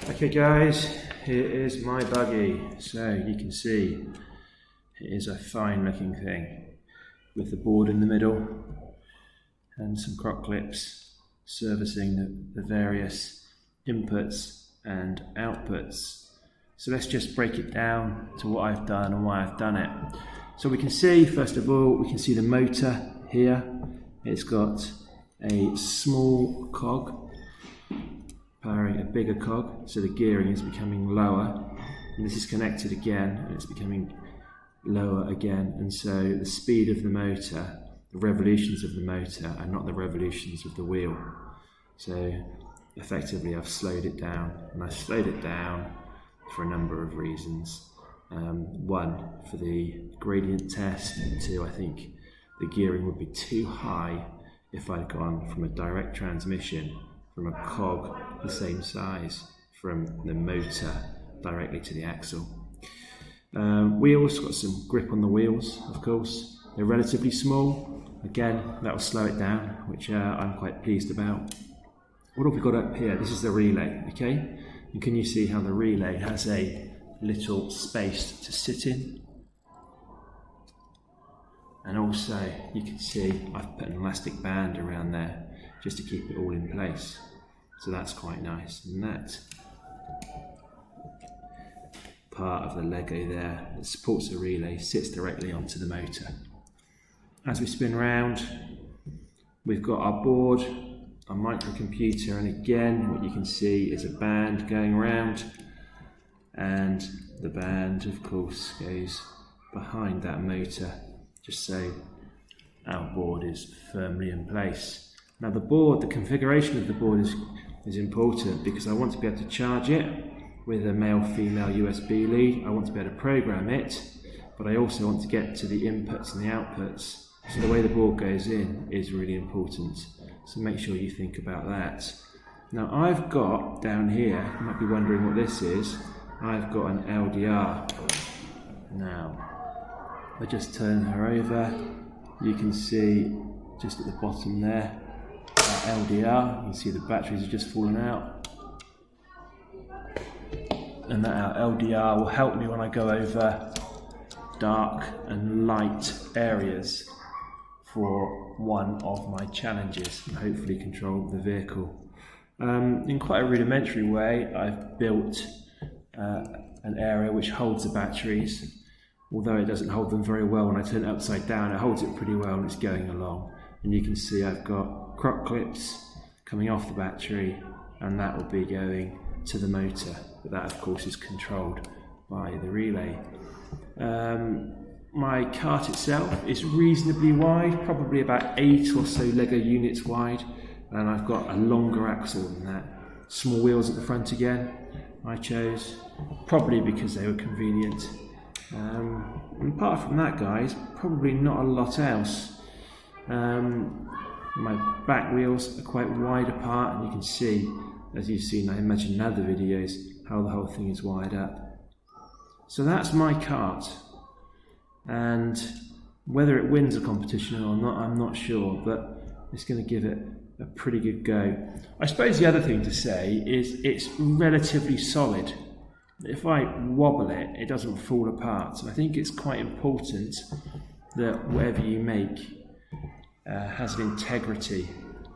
Okay guys, here is my buggy. So you can see it is a fine looking thing with the board in the middle and some croc clips servicing the various inputs and outputs. So let's just break it down to what I've done and why I've done it. So we can see, first of all, we can see the motor here. It's got a small cog powering a bigger cog, so the gearing is becoming lower, and this is connected again and it's becoming lower again, and so the speed of the motor, the revolutions of the motor are not the revolutions of the wheel. So effectively I've slowed it down, and I've slowed it down for a number of reasons. One, for the gradient test, and two, I think the gearing would be too high if I'd gone from a direct transmission from a cog the same size from the motor directly to the axle. Wheels, got some grip on the wheels, of course. They're relatively small. Again, that will slow it down, which I'm quite pleased about. What have we got up here? This is the relay, okay? And can you see how the relay has a little space to sit in? And also, you can see I've put an elastic band around there just to keep it all in place. So that's quite nice. And that part of the Lego there that supports the relay sits directly onto the motor. As we spin round, we've got our board, our microcomputer, and again what you can see is a band going around, and the band of course goes behind that motor just so our board is firmly in place. Now the board, the configuration of the board is important because I want to be able to charge it with a male-female USB lead. I want to be able to program it, but I also want to get to the inputs and the outputs. So the way the board goes in is really important. So make sure you think about that. Now I've got down here, you might be wondering what this is, I've got an LDR. Now, if I just turn her over, you can see just at the bottom there, that LDR, you can see the batteries are just falling out. And that LDR will help me when I go over dark and light areas for one of my challenges and hopefully control the vehicle. In quite a rudimentary way, I've built an area which holds the batteries. Although it doesn't hold them very well when I turn it upside down, it holds it pretty well and it's going along. And you can see I've got croc clips coming off the battery, and that will be going to the motor. But that of course is controlled by the relay. My cart itself is reasonably wide, probably about 8 or so Lego units wide, and I've got a longer axle than that. Small wheels at the front again, I chose, probably because they were convenient. And apart from that guys, probably not a lot else. My back wheels are quite wide apart, and you can see, as you've seen I imagine in other videos, how the whole thing is wired up. So that's my cart, and whether it wins a competition or not I'm not sure, but it's going to give it a pretty good go. I suppose the other thing to say is it's relatively solid. If I wobble it, it doesn't fall apart. So I think it's quite important that whatever you make has an integrity,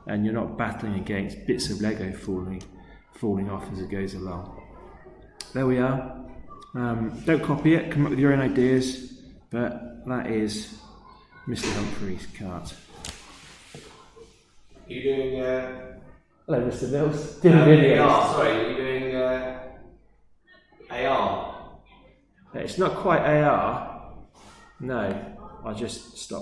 and you're not battling against bits of Lego falling off as it goes along. There we are. Don't copy it, come up with your own ideas, but that is Mr Humphrey's cart. Are you doing Hello Mr Mills. Doing videos. AR, sorry, are you doing AR? It's not quite AR. No, I just stopped.